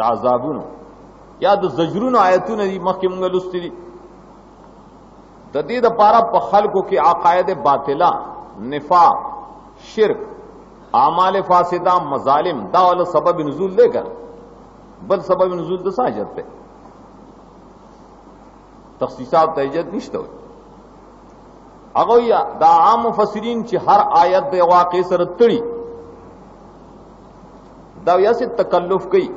د عذابونو یا د زجرونو آیتونه دي مخکې مونږ لوستي دي. د دې دپاره په خلکو کې عقاید باطله، نفاق، شرک، اعمال فاسده، مظالم دا ول سبب نزول دی کنه. بل سبب نزول د ساجت ته تخصیصات تهجد نشته وي. هغه یا دا عام مفسرین چې هر آیت د واقع سره تړي دا یا سي تکلف کوي،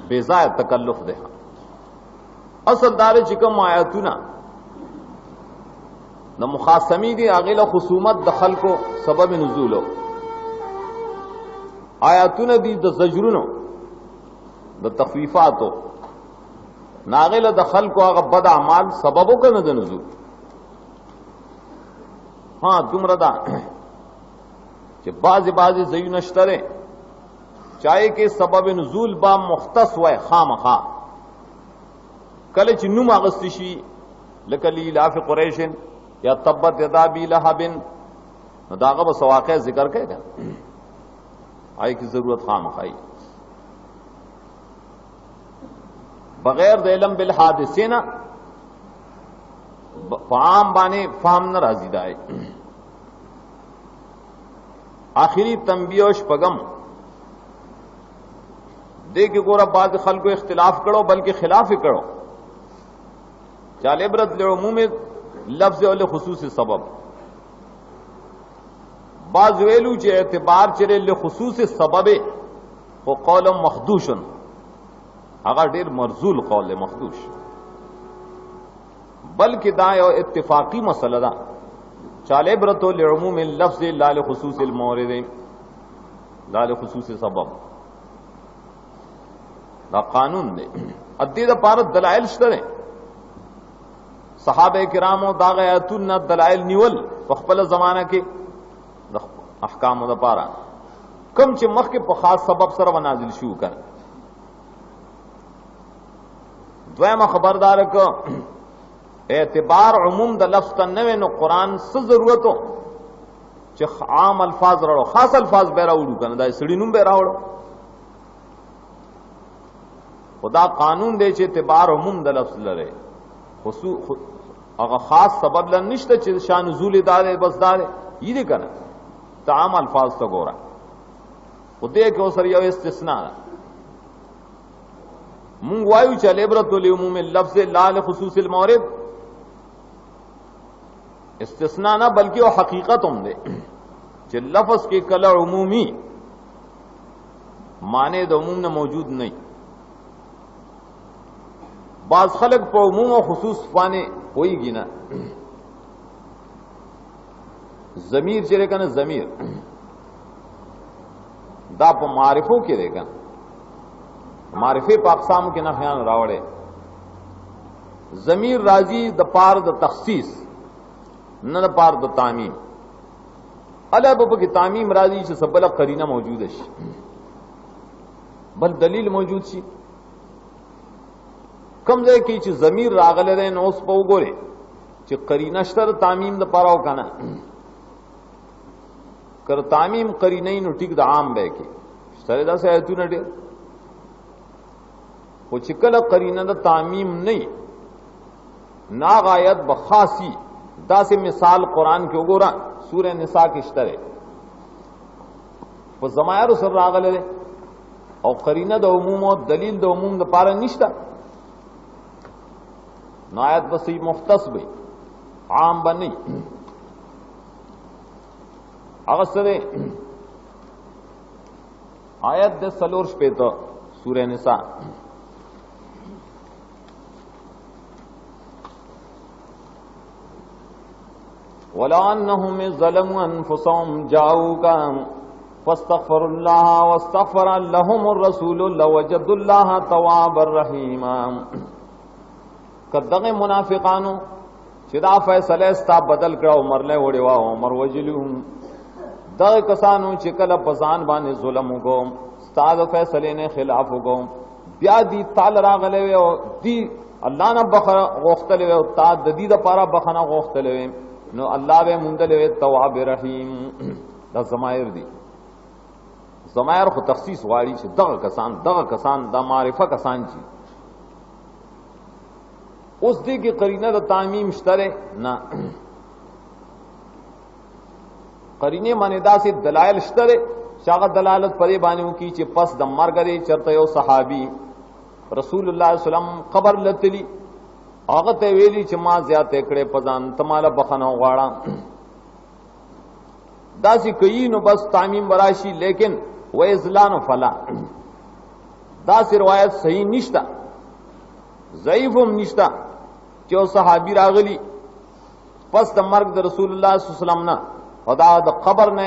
بے ځای تکلف ده. اصل دار چې کوم آیاتونه د مخاصمې دي هغه له خصومت د خلکو سبب نزول آیاتونه دي د زجرونو د تخفیفاتو ناغله د خلکو هغه بد اعمال سببو کنه د نزول. ها دومره ده چې بعضی ځایونه شته چاہے کې سبب نزول با مختص وای خامخا کله چې نوم اغستی شي لکه لیلاف قریش یا تبت یدا ابی لهب داغه به واقع ذکر کوي آی کی ضرورت خامخای بغیر د علم بالحادثه نه فام باندې فهم نه راځي دای. آخری تنبیه او شپغم دے کہ گورا بعض خلق کو اختلاف کرو بلکہ خلاف کرو چال عبرت لعموم لفظ اور خصوص سبب بعض ویلو چ اعتبار چرے لخصوص سبب وہ قول مخدوش اگر ډیر مرزول قول مخدوش بلکہ دا یو اتفاقی مسئلہ دا چال عبرت لعموم اللفظ لا لخصوص المورد لا لخصوص سبب دا قانون دے. ادی دا پارت دلائل شته صحابه کرامو دا غیاتون دلائل نیول په خپل زمانہ کې د احکامو دا پارا کم چې مخکې په خاص سبب سره نازل شو کړ. دویمه خبردار ک اعتبار عموم د لفظ تنوي نو قران څه ضرورتو چې عام الفاظ راړو خاص الفاظ به راوړو کنه دا سړی نوم به راوړو. خدا قانون دے چې اعتبار عموم د لفظ لره خصوص هغه خاص سبب لن نشته چې شان نزول دار بس دار یې دې کنه تعام الفاظ ته ګورا و دې کې اوسر یو استثناء مونږ وایو چې عبرت لعموم اللفظ لا لخصوص المورد استثناء نه بلکې او حقیقت هم ده چې لفظ کې کله عمومی معنی د عموم نه موجود نه. بعض خلق په عموم او خصوص باندې وایي نه ضمیر چیرې کنه ضمیر دا په معرفو کې دی کنه معرفه په اقسام کې نه خیال راوړي. ضمیر راضی د پار د تخصیص نه د پار د تعمیم الا په کې تعمیم راضی چې سبله قرینه موجود شي بل دلیل موجود شي کم ځای کې چې ضمیر راغله ده نو اوس په وګوره چې قرینه شتر تعمیم د پاره وکنه کر تعمیم قرینه نو ټیک د عام به کې سره دا آیتونه ډېر او چې کله قرینه د تعمیم نه ناغایت بخاصی دا سے مثال قرآن کې وګوره سورہ نساء کې شته په زمایر سره راغله او قرینه د عموم او دلیل د عموم د پاره نشته نایت بسی مختص بھی عام بنی اگر سرے آیت دے سلور شپیتا سورہ نساء وَلَا أَنَّهُمْ ظَلَمُوا أَنفُسَهُمْ جَاءُوكَ فَاسْتَغْفَرُوا اللَّهَ وَاسْتَغْفَرَ لَهُمُ الرَّسُولُ لَوَجَدُوا اللَّهَ تَوَّابًا رَحِيمًا. کدغه منافقانو چې دا فیصله استا بدل کړه عمر له وړي وا عمر وجلهم دا کسانو چې کله بزان باندې ظلم وکوم استاد فیصله نه خلاف وکوم بیا دی تعالی راغله او دی الله نه بخره غوښتلې او تا د دې لپاره بخنه غوښتلې نو الله به مونږ له تواب رحیم دا زمایر دی ضمائر خو تخصیص غواړي چې دغه کسان دا معرفه کسان چې اوس دې کې قرینه د تعمیم شته نه، قرینه معنی دا سي دلایل شته شاغه دلالت پرې باندې وکي چې پس د مرګ لري چرته یو صحابي رسول الله صلی الله علیه وسلم قبر لتلی هغه ته ویلي چې ما زیات کړه پزان تماله بخنه غواړم دا سي کوي نو بس تعمیم وراشي، لیکن و ازلان فلا دا سي روایت صحیح نشتا، ضعیفم نشتا چې او صحابي راغلی پس د مرګ د رسول الله صلی الله علیه وسلم نه او دا د قبر نه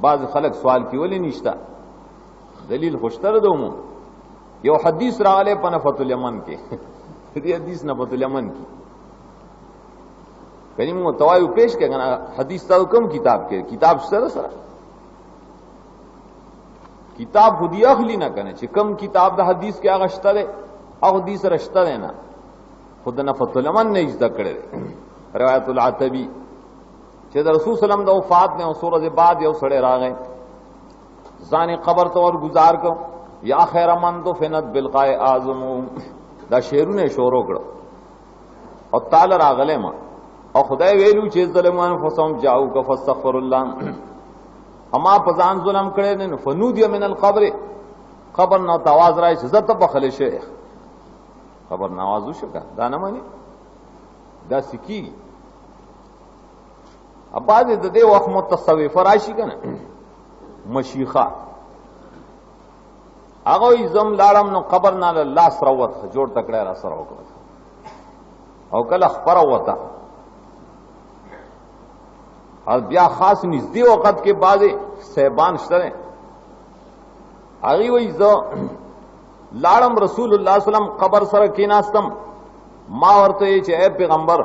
بعض خلک سوال کیولې نشتا، دلیل خوشتر دومو یو حدیث راغله په نفۃ الیمن کې دې حدیث نفۃ الیمن کې کلیم متوایو پیش کړه حدیث تاسو کوم کتاب کې کتاب سره کتاب خودی اخلی نه کنه چې کوم کتاب د حدیث کې هغه شته او حدیث رشته نه خود نفۃ الیمن نه ذکر کړي روایت العتبی چې د رسول صلی الله علیه وسلم د وفات نه او سورہ بعد یو سړی راغی ځان قبر ته ور گزار کو یا خیر من تو فنت بالقاء اعظم دا شعرونه شروع کړو او تعالی راغله ما او خدای ویلو چې ظلمان فسم جاءو کا فاستغفر الله اما پزان ظلم کړي نه فنودی من القبر قبر نو تواز راځي عزت په خل شیخ خبر نوازو شکا دا نه مانی دا سکی اباز د دې وخت متصوف راشي کنه مشیخه هغه زم لاړم نو قبر نه الله سروت جوړ تکړه را سره وکړه او کله خبر وته او بیا خاص نږدې وخت کې بعضې صاحبان شته هغه وایي زه لاړم رسول الله صلی الله علیه وسلم قبر سره کېناستم ما ورته چې اے پیغمبر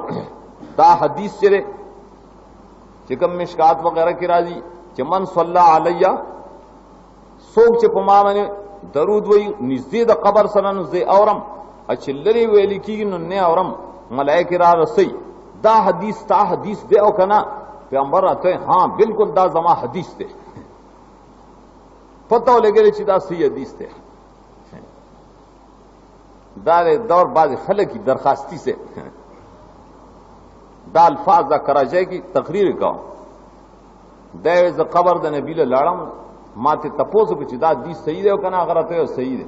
دا حدیث چره چې کوم مشکات وغیرہ کې راځي چې من صلی علیہ څوک چې په ما باندې درود وایي نږدې د قبر سره نو زه اورم چې لري ویل کېږي نو نه اورم ملائکه را رسي دا حدیث تا حدیث دی او کنه پیغمبر راته ها بالکل دا زما حدیث دی پتہ ولګی چې دا صحیح حدیث دی دار دور بعض خلق کی درخواستی سے دا الفاظ دا کراچے کی تقریر کا دیو ز قبر د نبی له لاړم ماته تپوسو چې دا حدیث صحیح دی او کنه هغه ته صحیح دی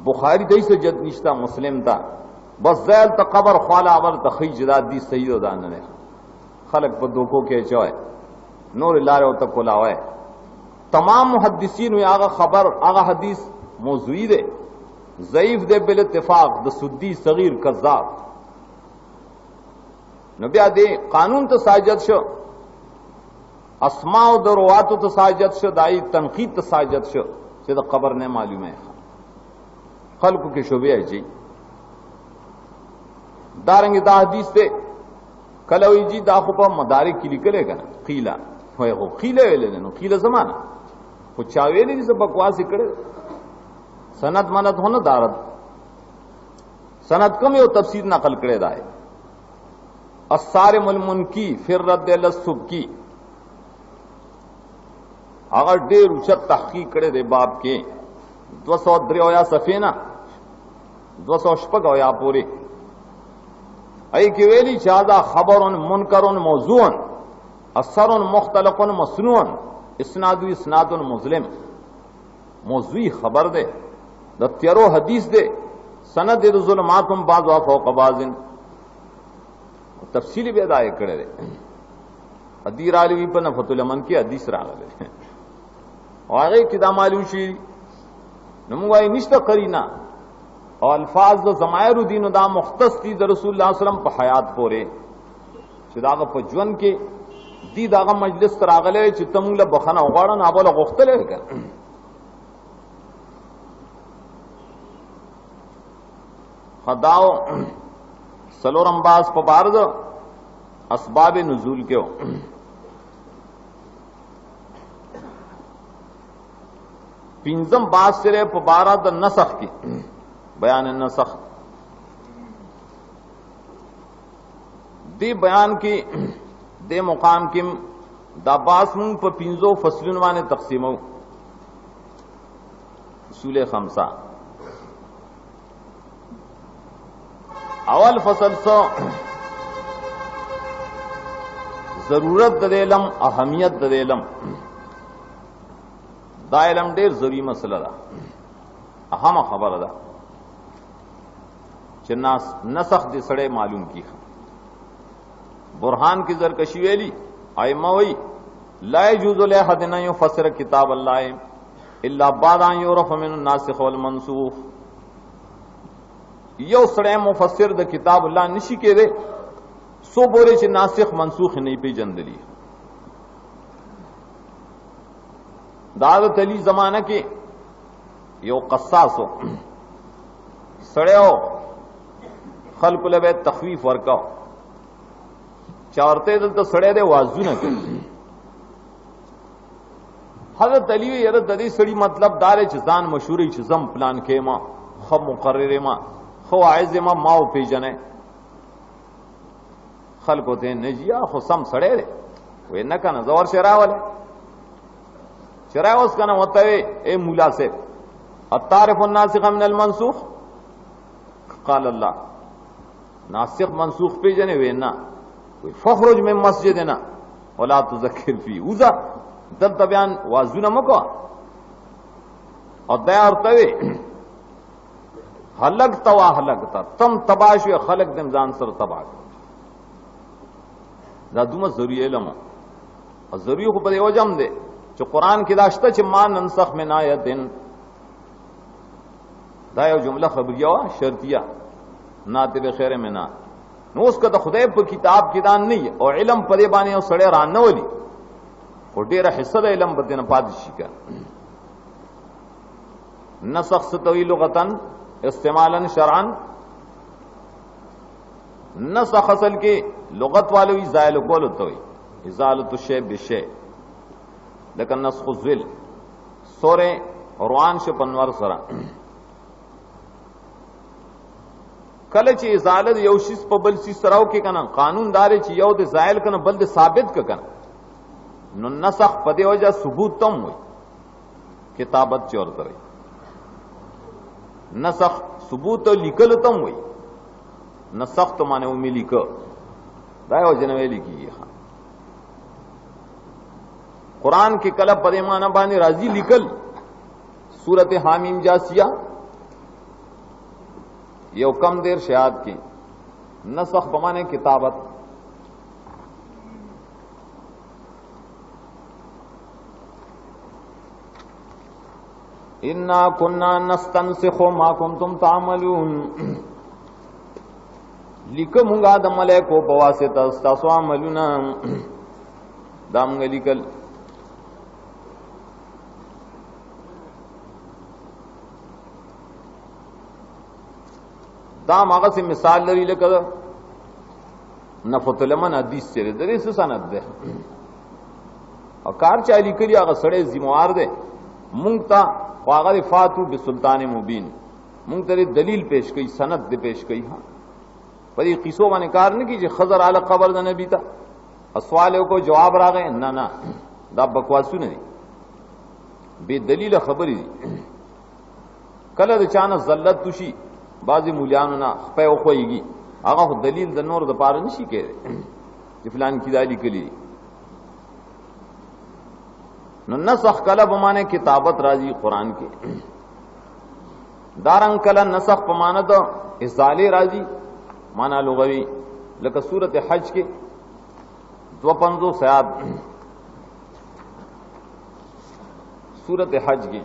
بخاری دای سے جد نشتا مسلم تا بس زال ته قبر خواله اور تخی جدا حدیث صحیح ده نه خلق په دوکو کې چوي نور لاره او تک کولاوي تمام محدثین هغه خبر هغه حدیث موضوعی دی ضعیف دے بالاتفاق د سدی صغیر کذاب نبی دے قانون ته ساجد شو اسماء او دروات ته ساجد شو دای تنقید ته ساجد شو چې د قبر نه معلومه خلقو کې شوبه اچي دارنګ دا حدیث ته کلوی جی دا خو په مدارک کې لیکل کنه قیلا وای خو قیلا ویل نه قیلا زمانہ خو چا ویل دي څه بکواس کړي سند مند ہونا دارد سند کم یو تفسیر نقل کرے دائے الصارم المنکی فر رد للسبکی اگر ډیر اوچت تحقیق کرے دے باب کے 203 صفینہ 200 یا پورے ای کی ویلی چاہدہ خبر منکر موضوع اثر مختلق مصنوع اسناد مظلم موضوعی خبر دے د تیرو حدیث دے سند د ظلماتم بعض وا فوق بعض تفصیلی به اداء کړي دي حدیث علی په نفۃ الیمن کې حدیث راغله او هغه کې دا معلوم شي نموای نشته قرینا او الفاظ د ضمائر دین دا مختص دي د رسول الله صلی الله علیه وسلم په حیات پورې چې داغه په ژوند کې دی داغه مجلس راغله چې تموله بخنه غواړن ابله غختله کړ خداو سلورم باز په بارد اسباب نزول کې پینځم باز سره په بارد نسخ کې بیان النسخ دی بیان کې دے مقام کې دا باس مون په 5 فصلونو باندې تقسیمو. اصول خمسه. اول فصل سو ضرورت د علم، اهمیت د علم. دا علم ډیر ضروری مسله ده، اهمه خبره ده چې نسخ دې سړی معلوم کی. برهان کی زرکشی ویلی ائمه وی لا يجوز لاحد ان يفسر كتاب الله الا بعد ان يعرف من الناسخ والمنسوخ. یو سړی مفسر د کتاب الله نشي کېده سو بوله چې ناسخ منسوخ نه پیژندلی. دا د تلی زمانہ کې یو قصاصو سړیو خلق له تخفیف ورکاو، چارته دلته سړی دی وازونه کوي. حضرت علی یره د دې سړی مطلب دار چې ځان مشهوري چې زم پلان کې ما خو مقرر ما خو عايز ما ماو پیژنه. خلکو ته نجیا خو سم سړی دی وې نه کنه زور شراوله شراوس کنه وته اے مولا سے الطارف الناسخ من المنسوخ. قال الله ناسخ منسوخ پیژنه وې نه فخرج من مسجدنا ولا تذكر فيه وذا دلته بیان وازونه مکو او دا ورته هلکتا واهلکتا تم تباشو خلق دم ځان سره تباہ. دا دومره ضروری علم او ضروری خو په یو جام دی چې قران کې داشته چې ما ننسخ من آیتن. دا یو جمله خبریه وا شرطیه ناتب خیر منا نو اس کا د خدای په کتاب کې دان نه او علم په دې باندې او سړی ران نه ولي او ډیره حصہ د علم په دې نه پاتې شي. کا نسخ ستوی لغتن استعمالا شرعا. نسخ اصل کې لغت والو ازال کول تو ازالت الشیء بشیء، لیکن نسخ الذل سورہ روان شپنور سره کله چې ازاله یو شیز په بل شیز سره وکي کنه قانون دار چې یو د زائل کنه بل د ثابت کنه نو نسخ په دی وجه ثبوت تم وي کتابت چور کوي. نسخ ثبوت لیکل تم وي نسخ تو معنی ومي لیکو دا یو جنوي لیکي. قران کې کله په معنی باندې راضي لیکل سورته حامیم جاسیہ یو کم دیر شیاد کی نسخ بمانے کتابت. انا كنا نستنسخ ما كنتم تعملون. لیکمږه د ملائکو په واسطه تاسو عملونه دامغه لیکل. دا ماغه سے مثال لري لکه نفت لمن حدیث چره درې سند ده او کار چالي کړی هغه سړی ذمہوار ده. مونږ ته هغه فاتو بسلطان مبین مونږ ته دلیل پیش کړي سند دې پیش کړي. ها په دې قصو باندې کار نه کیږي خضر علی قبر د نبی ته سوالو کو جواب راغی نه نه دا بکواسونه دي بے دلیل خبرې دي. کله د چانه زلت توشي بعضی مولیانو نه په خوېږي هغه دلیل د نور د پاره نشي کېږي چې فلان کی دالی کلی. نو نسخ کله په معنی کتابت راځي قران کې. دارنګ کله نسخ په معنی د ازاله راځي معنی لغوي لکه سورته حج کې 250 آیات سورته حج کې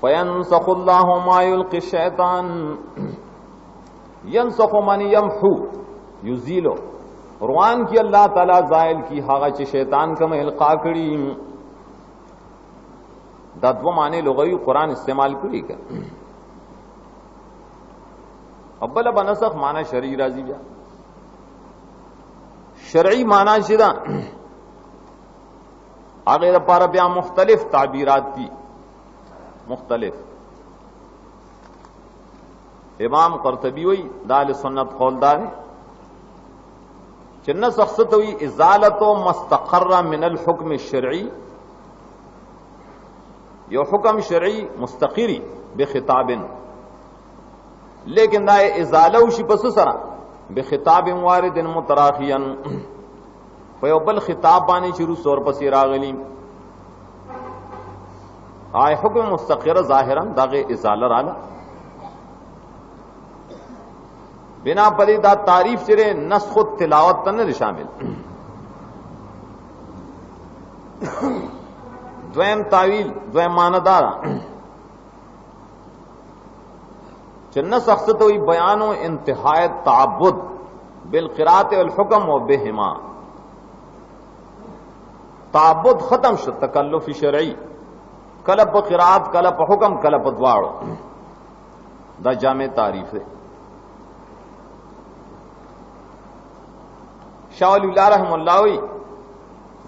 فینسخ اللہ ما یلقی الشیطان ینسخ من یمحو یزیلو. قرآن کی اللہ تعالی زائل کی هغه چې شیطان کوم القا کړي. دا دو معنی لغوی قرآن استعمال کړي کا. ابل بنسخ معنی شرعی راځي بیا. شرعی معنی شدا هغه لپاره بیا مختلف تعبیرات دي مختلف. امام قرطبی وی دال سنت قول دار چې نسخ څه ته وایي؟ ازالة مستقر من الحكم الشرعي، یو حکم شرعي مستقری بخطاب، لیکن دا ازاله وشي پس سره بخطاب وارد متراخيا، په یو بل خطاب باندې شروع سور پسې راغلی. آی حکم مستقر ظاهرا داغه ازاله رااله. بنا پرې دا تعریف چره نسخ تلاوت ته نه شامل. دویم تعویل، دویم معنی دارا چې نسخ څه ته وایي؟ بیان و انتهای تعبد بالقراءة والحکم وبهما. تعبد ختم شو، تکلف شرعی، کله په قرات، کله په حکم، کله په دواړو. دا جامع تعریف ہے. شاہ ولی اللہ رحم اللہ وی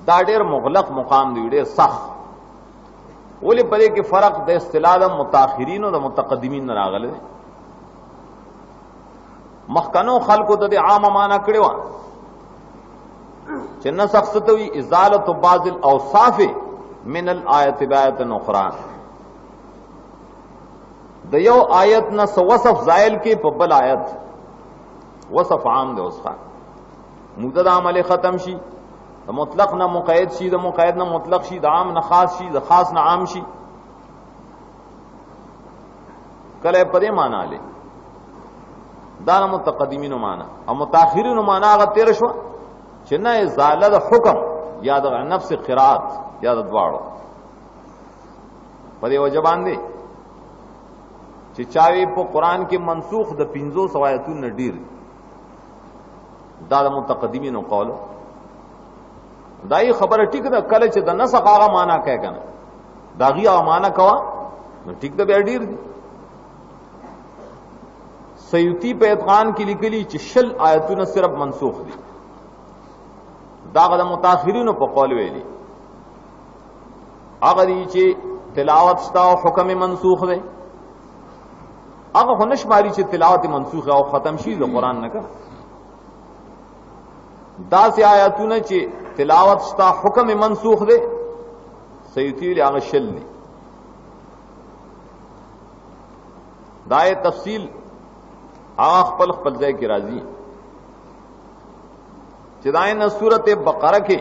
دا ډیر مغلق مقام دی، ډیر سخت. ولی پدې کې فرق د اصطلاح د متأخرین او د متقدمین نه راغلی. مخکنو خلقو د عام معنا کړي و چې نسخ څه ته وایي؟ ازالة بعض الاوصاف من الآیت بآیت اخرى، د یو آیت نه وصف زائل کې په بل آیت وصف عام دی اوس خان مدد عمل ختم شي، د مطلق نه مقید شي، د مقید نه مطلق شي، د عام نه خاص شي، د خاص نه عام شي. کله پرې معنا لې دا نه متقدمینو معنا او متأخرینو معنا هغه تیر شو چې نه ازاله د حکم یا د نفس قرات یا د دواړو. پرې وجبان دي چې چاوي په قران کې منسوخ د 500 آیاتونو ډیر، دا د متقدمینو قول. دای خبره ټیک ده، کله چې د نسخ هغه معنا کوي کنه دا غي هغه معنا کوا نو ټیک ده، بیا ډیر دي. سیوطی په اتقان کې لیکلي چې 60 آیاتونه صرف منسوخ دي، دا د متأخرینو په قول ویلي. هغه دي چې تلاوت شتا او حکم منسوخ دی، هغه هنش ماری چې تلاوت منسوخ او ختم شي د قران نه کړه. دا سي آیاتونه چې تلاوت شتا حکم منسوخ دی، سیوطی له هغه شل دي. دا تفصیل هغه خپل ځای کې راځي چې دا نه سورته بقره کې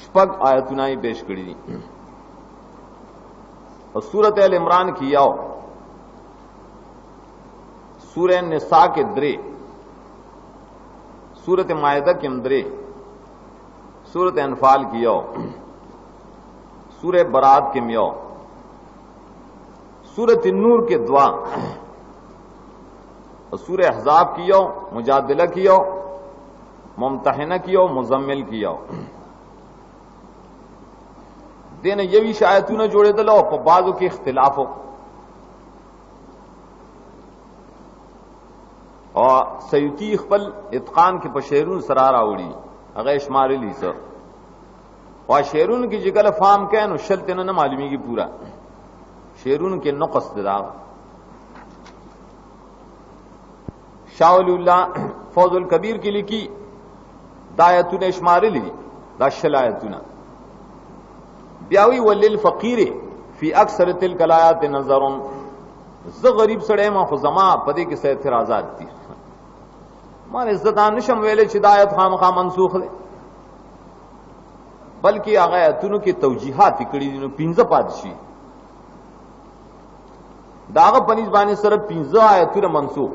شپږ آیاتونه یې پیش کړې دي او سورته ال عمران کې یو، سورہ نساء کې 3، سورته مائده کې 3، سورته انفال کې یو، سورہ برات کې یو، سورته نور کې 2، سورہ احزاب کی یو، مجادلہ کی یو، ممتحنہ کی یو، مزمل کی یو. دین یوی شایتونه جوړېدل او په بعضو کې اختلاف او سیوطی خپل اتقان کې په شعرون سره راوړي، هغه شمارلی سر او شعرون کې چې کله فهم کین او شلت نه معلومیږي پورا شعرون کې نقص دا. شاہ ولی اللہ فوز الکبیر کی لکھی دا آیتونه شمارلی دا 60 آیتونه. بیاوی وللفقیر فی اکثر تلک الآیات نظر، زه غریب سړی ما خو زما پدې کې څه اعتراضات دي، ما عزتان نشم ویلې چې دا آیت خامخا منسوخ دی، بلکې هغه آیتونو کې توجیحات کړي دي نو 15 پات شي. داغه پنځ باندې سره 15 آیتونه منسوخ.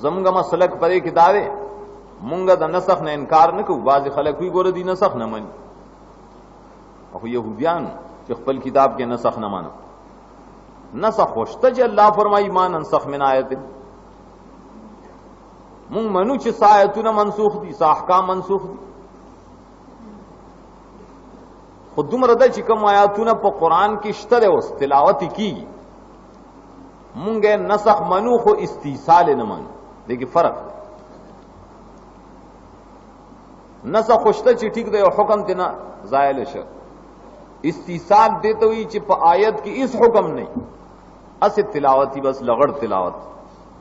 زمګه مسلک پرې کې داوي مونږه د نسخ نه انکار نه کوو. بعض خلک وی ګوره دي نسخ نه مني، او يهوديان چې خپل کتاب کې نسخ نه مانو. نسخ خوشته چې الله فرمایي ما ننسخ من آیت، مونږ منو چې آیتونه منسوخ دي، احکام منسوخ دي. خود دومره ده چې کوم آیاتونه په قران کې شته او تلاوت کیږي مونږه نسخ منو، خو استیصال نه منو. دیکھیں فرق نسخ خوشته چې ٹھیک دی او حکم تینا زائل شه، استیصال دیته وی چې په آیت کې اس حکم نه اس تلاوتی بس لغړ تلاوت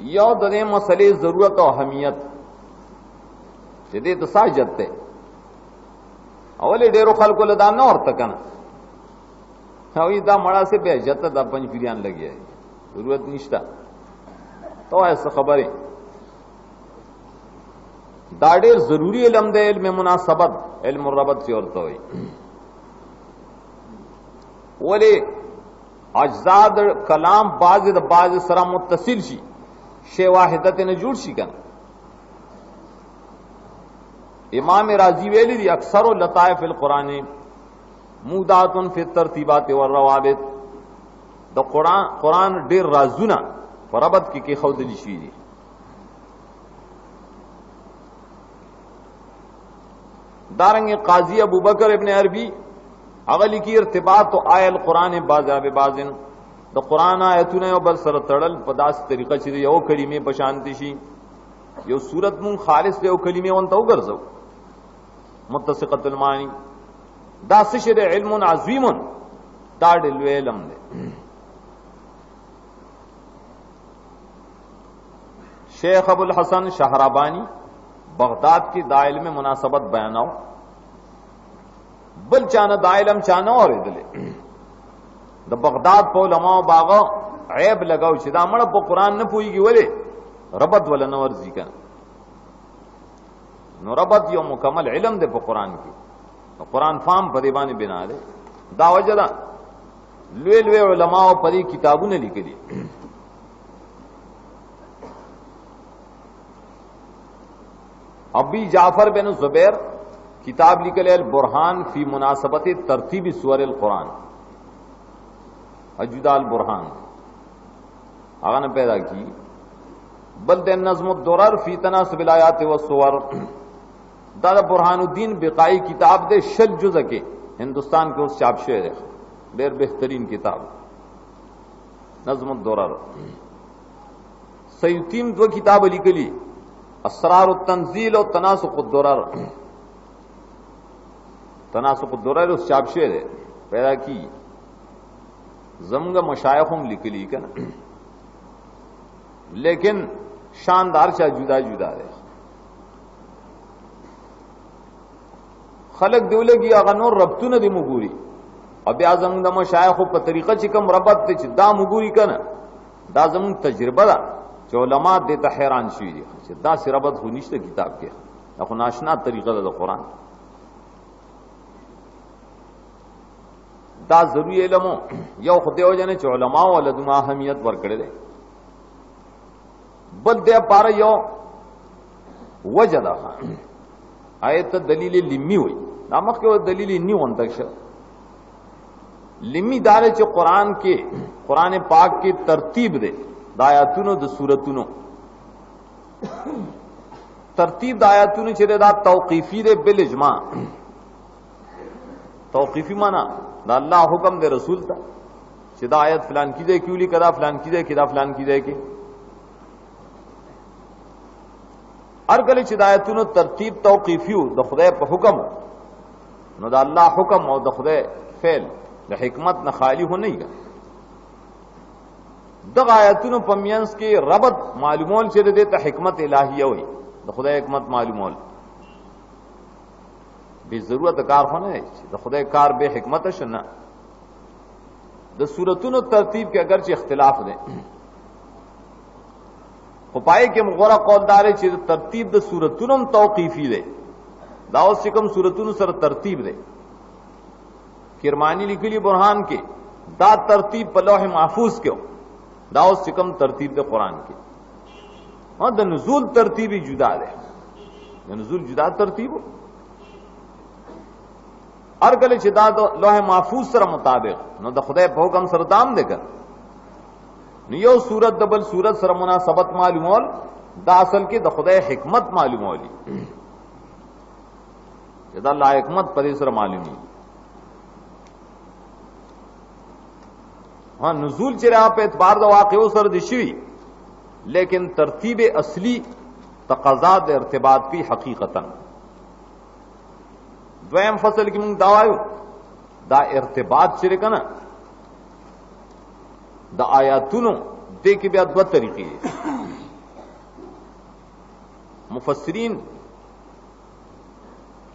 یو د دې مسلې ضرورت او اهمیت چې دې د ساجت ته اولې ډېرو خلکو له دا نه ورته کنه او دا مړه سے به عزت د پنځ پیران لګي ضرورت نشته تو ایسا خبره دا ډېر ضروری علم دی علم مناسبت علم الربط سے ورته وي ولی اجزاء د کلام بعض د بعض سره متصل شي شی واحدت نه جوړ شي کنه امام رازی ویلی دی اکثر لطائف القرآن مودات فی الترتیبات والروابط د قرآن ډیر رازونه پر ربط کې خودلی شي دي دارنګ قاضی ابو بکر ابن عربی اغلی کی ارتباط او آیل قرآن بعض بعضن د قرآن آیتونه یو بل سره تړل په داسې طریقه چې یو کلمې په شانتی شي یو صورت مون خالص له یو کلمې وانته وګرځو متسقه المعانی دا سشر علم عظیم دا ډېر علم دی شیخ ابو الحسن شهرابانی بغداد کی دا علم مناسبت بیاناو بل چانه دا علم چانه اوریدل د بغداد په علماء باغ عیب لگاو چې دا مړ په قران نه پويږي ولې ربط ولا نور ذکر نو ربط یو مکمل علم دی په قران کې قرآن فام په دی باندې بنا ده دا وجه ده لوی لوی علماء په دې کتابونه لیکلي ابی جعفر بن زبیر کتاب لیکل البرهان فی مناسبت ترتیب سور القرآن اجدا البرهان هغه نه پیدا کی بل د نظم الدرر فی تناسب الآیات والسور دا برهان الدین بقائی کتاب دے شل جزء کے ہندوستان کے اس چاپ شعر ہے ډېر بہترین کتاب نظم الدرر سیوطیم دو کتاب لیکلی اسرار التنزیل اور تناسق الدرر تناسق الدرر اس چاپ شعر ہے پیدا کی زمگ مشایخوں لکلی کا نا لیکن شاندار چا جدا جدا ہے خلق دیو لګي هغه نور ربطونه دی مګوري او بیا زموږ د مشایخو په طریقه چې کوم ربط ته چې دا مګوري کنه دا زموږ تجربه ده چې علما دې ته حیران شي دي چې دا سره ربط خو نشته کتاب کې خو ناشنا طریقه ده د قران دا ضروري علم یو خدای وجنه چې علما ولدما اهمیت ورکړي دي بل دې پاره یو وجدا آیت دلیل لمی ہوئی نامک کے وہ دلیل نہیں ہوتا لمی دارے چ قرآن پاک کی ترتیب دے دایاتونو د سورتونو ترتیب دایاتونو چرے دا توقیفی دے بالاجماع توقیفی مانا دا اللہ حکم دے رسول تا چہ دا آیت فلان کی دے کیوں لی کدا فلان کی دے کدا فلان کی دے کے هر کله چې د آیتونو ترتیب توقیفي و د خدای په حکم نو د الله حکم او د خدای فعل د حکمت نه خالی هو نه دی د آیتونو په مینس کې ربط معلومول چې د ته حکمت الهیه وي د خدای حکمت معلومول به ضرورت کار نه دی د خدای کار به حکمت شنه د سورتونو ترتیب کې اگر چې اختلاف دی خو پای کې مغوره قولدار چې ترتیب د سورتونو توقیفي دی دا اوس کوم سورتونو سره ترتیب دی کرمانی لیکلی برهان کې دا ترتیب په لوح محفوظ کې دا اوس کوم ترتیب د قران کې او د نزول ترتیبی جدا دی د نزول جدا ترتیب هر کله چې دا د لوح محفوظ سره مطابق نو د خدای په حکم سره دام دی کړ یو صورت دبل صورت سره مناسبت معلومول دا اصل کې د خدای حکمت معلومولی چې دا الله حکمت پرې سره معلومي ها نزول چې را په اعتبار د واقعو سره دي شوی لیکن ترتیب اصلی تقاضا د ارتباط کی حقیقتا دویم فصل کې موږ دا وایو دا ارتباط چې کنه د آیاتونو د کې بیا دوه طریقې مفسرین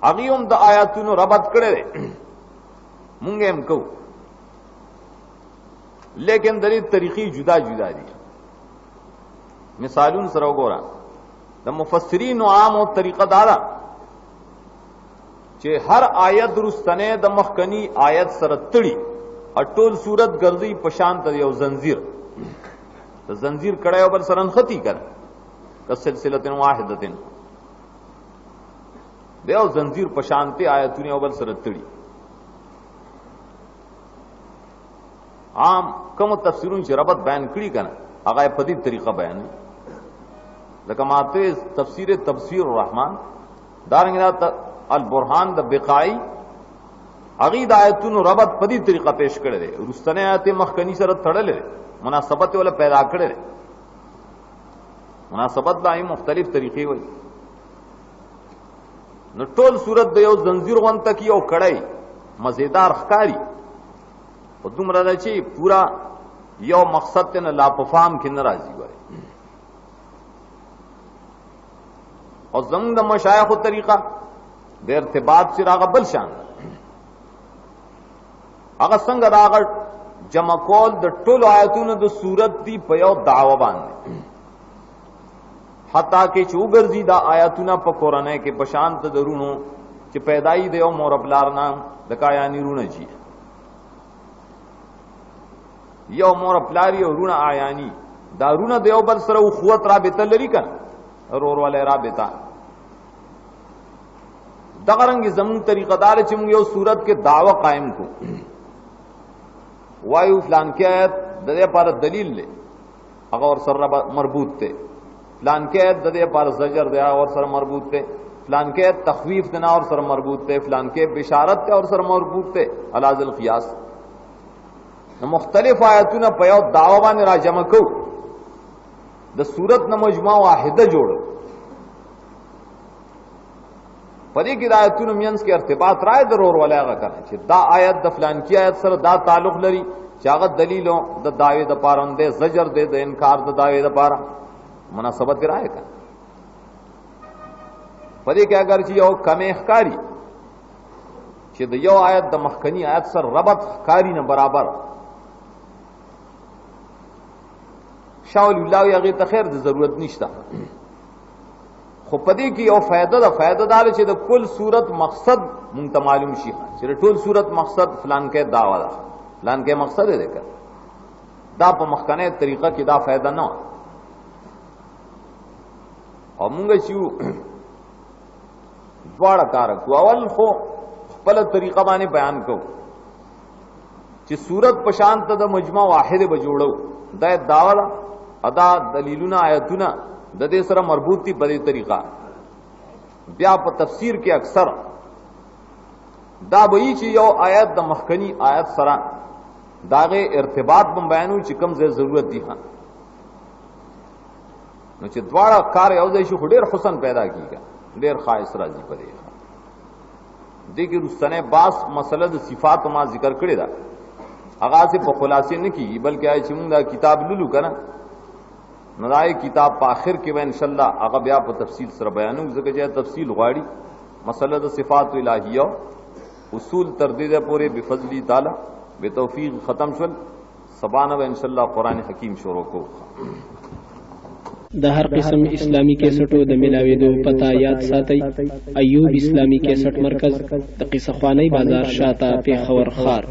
هغه هم د آیاتونو ربط کړي مونږ هم کو، لیکن د دې طریقې جدا جدا دي. مثالون سره وګورئ، د مفسرین عام او طریقه دارا چې هر آیت رستنه د مخکنی آیت سره تړي او ټول صورت ګرځي په شان ته یو زنجیر، د زنجیر کړه او بل سره نختی کړه که سلسله واحده دیو زنجیر په شان ته آیتونه او بل سره تړي. عام کوم تفسیرون چې ربط بیان کړي کنه هغه په دې طریقه بیان، لکه ماته تفسیر الرحمن دارنګه البرهان د بقائی هغه د آیتونو ربط په دې طریقه پیش کړي دي، رستنه آیت مخکنی سره تړلې مناسبت ولا پیدا کړي، مناسبت دای مختلف طریقې وي. نو ټول صورت د یو زنجیر غون تک یو کړای مزیدار ښکاری او دومره ده چې پورا یو مقصد ته نه لا پفام کې ناراضي وای. او زموږ د مشایخو طریقه د ارتباط سره هغه بل شان هغه څنګه راغ جمع کول د ټولو آیاتونو د صورت دی په یو دعوه باندې، حتی کې چې وګرځي دا آیاتونه په قرآن کې په شان ته درونو چې پیدایي د یو مور پلار نه د کایانی رونه چی you more پلاری O رونه آیانی the رونه the you بل سره اخوت رابطه لري کنه، رور والے رابطه. دغه رنګ زمون طریقه دار چې موږ یو صورت کې دعوه قائم کو وایو فلان کې آیت د دې پر دلیل له هغه ور سره مربوط ته، فلان کې آیت د دې پر زجر دی اور سره مربوط ته، فلان کې تخویف دنا اور سره مربوط ته، فلان کې بشارت ته اور سره مربوط ته علاذ القیاس. مختلف آیاتونه په یو دعوه باندې را جمع کو د صورت نه مجموعه واحده جوړو، پدې کې د آیاتونو مینس کې ارتباط راځي ضرور ولاغه کنه چې دا آیت د فلان کی آیت سره دا تعلق لري چې هغه دلیلو د دعوی د پاروندې زجر دې د انکار د دعوی د پاره مناسبت راځي کنه. پدې کې اگر چې یو کمې ښکاری چې د یو آیت د مخکنی آیت سره ربط ښکاری نه برابر شاول الله یغه ته خیر د ضرورت نشته، خو پدې کې یو فائدہ دار چې د کل صورت مقصد مونږ ته معلوم شي چې ټول صورت مقصد فلان کې دعوا ده، فلان کې مقصد دې ده. دا په مخکنه طریقه کې دا فائدہ نه او مونږ چې دواړه کار کو، اول خو خپل طریقه باندې بیان کو چې صورت په شان ته د مجموعه واحده به جوړو، دا دعوا ادا دلیلونه آیتونه د دې سره مربوط دي په دې طریقه. بیا په تفسیر کې اکثر دا وایي چې یو آیت د مخکنی آیت سره داغه ارتباط بم بیانو چې کوم ځای ضرورت دي، نو چې دواړه کار یو ځای شي ډېر حسن پیدا کیږي، ډېر خاص راځي په دې کې رستنه باس مسله د صفات ما ذکر کړی دا هغه سے په خلاصې نه کیږي بلکې آی چې موږ دا کتاب لولو کنه نو دا کتاب په اخر کې ان شاء الله هغه بیا په تفصیل سره بیانو، ځکه چې تفصیل غواړي مسله د صفات الہیه اصول تر دې پورې بفضل تعالی به توفیق ختم شول. سبانه ان شاء الله قران حکیم شروع کو. د هر قسم اسلامی کیسټو د ملاويدو پتا یاد ساتي. ایوب اسلامی کیسټ مرکز د قصه خوانی بازار شاته پیښور خار.